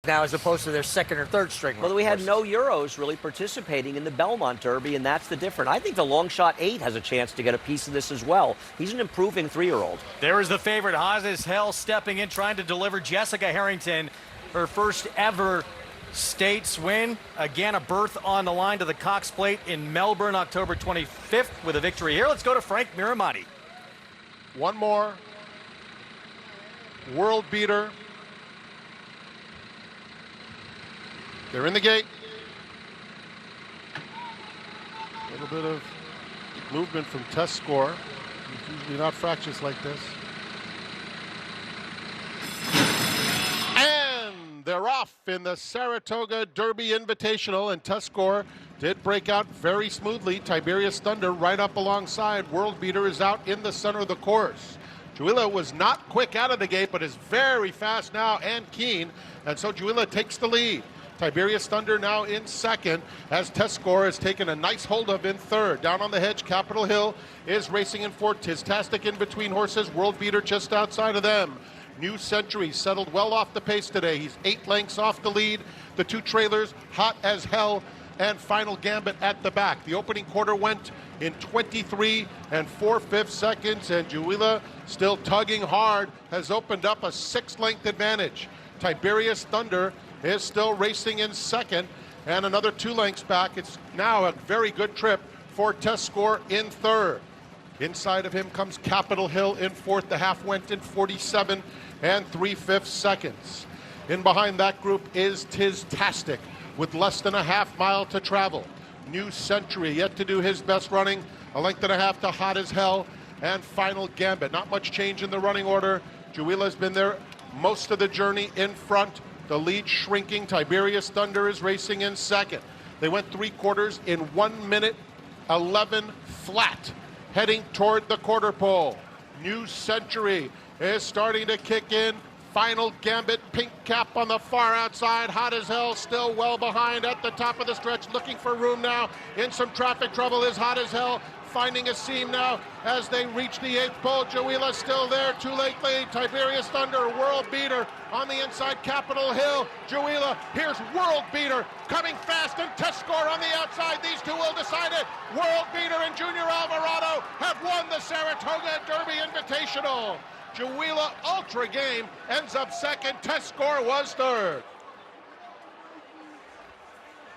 now as opposed to their second or third string. Well, we had no Euros really participating in the Belmont Derby, and that's the difference. I think the long shot 8 has a chance to get a piece of this as well. He's an improving 3-year-old. There is the favorite, Hot as Hell, stepping in, trying to deliver Jessica Harrington her first ever States win. Again, a berth on the line to the Cox Plate in Melbourne, October 25th with a victory here. Let's go to Frank Miramati. One more. World beater. They're in the gate. A little bit of movement from test score. It's usually not fractious like this. And they're off in the Saratoga Derby Invitational, and test score did break out very smoothly. Tiberius Thunder right up alongside. World beater is out in the center of the course. Juila was not quick out of the gate, but is very fast now and keen, and so Juila takes the lead. Tiberius Thunder now in second, as test score has taken a nice hold of in third. Down on the hedge, Capitol Hill is racing in fourth. Tistastic in between horses, World beater just outside of them. New Century settled well off the pace today. He's 8 lengths off the lead. The two trailers, Hot as Hell and Final Gambit at the back. The opening quarter went in 23 and 4/5 seconds, and Juila, still tugging hard, has opened up a 6-length advantage. Tiberius Thunder is still racing in second, and another 2 lengths back. It's now a very good trip for test score in third. Inside of him comes Capitol Hill in fourth. The half went in 47 and 3/5 seconds. In behind that group is Tistastic with less than a half mile to travel. New Century yet to do his best running, a length and a half to Hot as Hell and Final Gambit. Not much change in the running order. Juila's been there most of the journey in front. The lead shrinking. Tiberius Thunder is racing in second. They went 3/4 in 1 minute 11 flat, heading toward the quarter pole. New Century is starting to kick in. Final Gambit, pink cap on the far outside. Hot as Hell still well behind at the top of the stretch, looking for room now. In some traffic trouble is Hot as Hell, finding a seam now as they reach the 8th pole. Juila still there, too late lead. Tiberius Thunder, World beater on the inside. Capitol Hill, Juila, here's World beater coming fast, and test score on the outside. These two will decide it. World beater and Junior Alvarado have won the Saratoga Derby Invitational. Juila Ultra Game ends up second. Test score was third.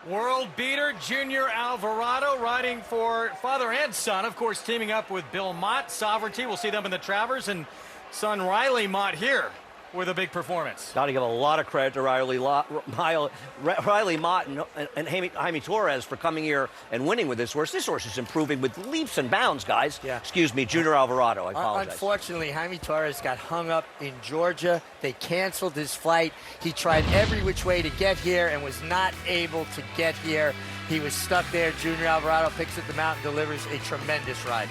World beater Junior Alvarado riding for father and son, of course, teaming up with Bill Mott. Sovereignty, we'll see them in the Travers, and son Riley Mott here with a big performance. Got to give a lot of credit to Riley Mott and Jaime Torres for coming here and winning with this horse. This horse is improving with leaps and bounds, guys. Yeah. Excuse me, Junior Alvarado, I apologize. Unfortunately, Jaime Torres got hung up in Georgia. They canceled his flight. He tried every which way to get here and was not able to get here. He was stuck there. Junior Alvarado picks at the mountain, delivers a tremendous ride.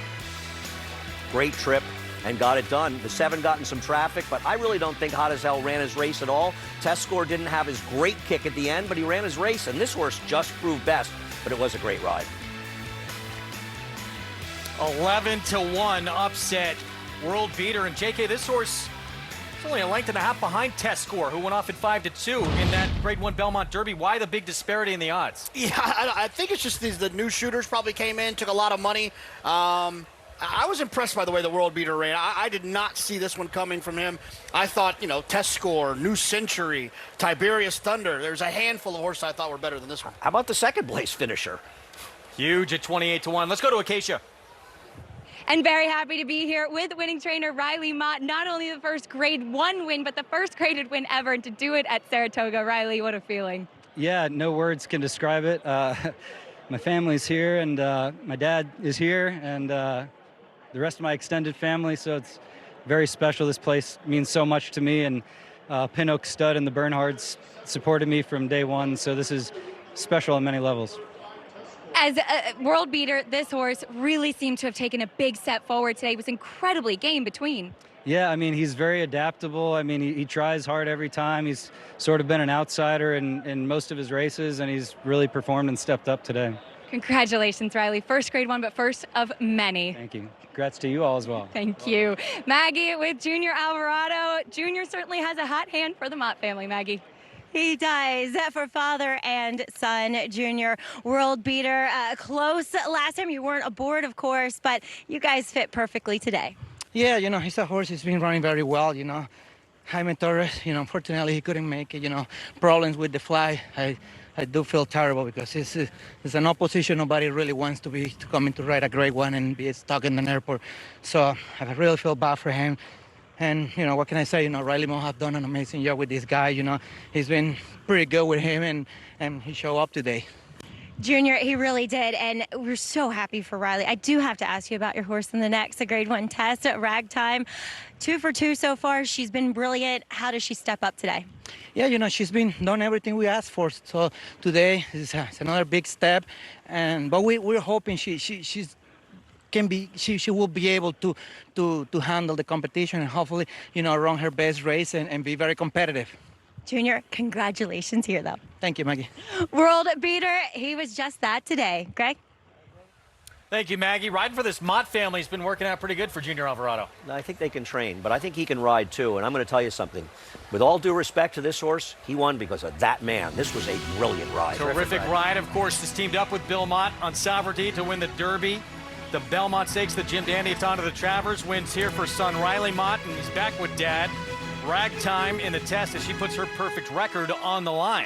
Great trip and got it done. The 7 got in some traffic, but I really don't think Hot as Hell ran his race at all. Test score didn't have his great kick at the end, but he ran his race, and this horse just proved best, but it was a great ride. 11-1 upset. World beater, and JK, this horse is only a length and a half behind test score, who went off at 5-2 in that Grade 1 Belmont Derby. Why the big disparity in the odds? Yeah, I think it's just the new shooters probably came in, took a lot of money. I was impressed by the way the World beater ran. I did not see this one coming from him. I thought, test score, New Century, Tiberius Thunder. There's a handful of horses I thought were better than this one. How about the second place finisher? Huge at 28-1. Let's go to Acacia. And very happy to be here with winning trainer Riley Mott. Not only the first Grade 1 win, but the first graded win ever, and to do it at Saratoga. Riley, what a feeling. Yeah, no words can describe it. My family's here, and my dad is here, and the rest of my extended family, so it's very special. This place means so much to me, and Pin Oak Stud and the Bernhards supported me from day one, so this is special on many levels. As a world beater, this horse really seemed to have taken a big step forward today. It was incredibly game between. Yeah, I mean, he's very adaptable. I mean, he tries hard every time. He's sort of been an outsider in most of his races, and he's really performed and stepped up today. Congratulations, Riley. First Grade 1, but first of many. Thank you. Congrats to you all as well. Thank you. Maggie with Junior Alvarado. Junior certainly has a hot hand for the Mott family, Maggie. He does for father and son. Junior, world beater. Close last time. You weren't aboard, of course, but you guys fit perfectly today. Yeah, he's a horse. He's been running very well, Jaime Torres, unfortunately he couldn't make it, problems with the fly. I do feel terrible because it's an opposition nobody really wants to come in to ride a great one and be stuck in an airport. So I really feel bad for him. And, what can I say? Riley Moore have done an amazing job with this guy. He's been pretty good with him, and he showed up today. Junior, he really did, and we're so happy for Riley. I do have to ask you about your horse in the next, a Grade 1 test at Ragtime. 2 for 2 so far. She's been brilliant. How does she step up today? Yeah, she's been done everything we asked for. So today is another big step, but we're hoping she will be able to handle the competition and hopefully run her best race and be very competitive. Junior, congratulations here, though. Thank you, Maggie. World beater, he was just that today. Greg? Thank you, Maggie. Riding for this Mott family has been working out pretty good for Junior Alvarado. I think they can train, but I think he can ride too. And I'm going to tell you something. With all due respect to this horse, he won because of that man. This was a brilliant ride. Terrific ride. Of course, is teamed up with Bill Mott on Sovereignty to win the Derby. The Belmont Stakes, the Jim Dandy Ton of the Travers wins here for son Riley Mott, and he's back with dad. Ragtime in the test as she puts her perfect record on the line.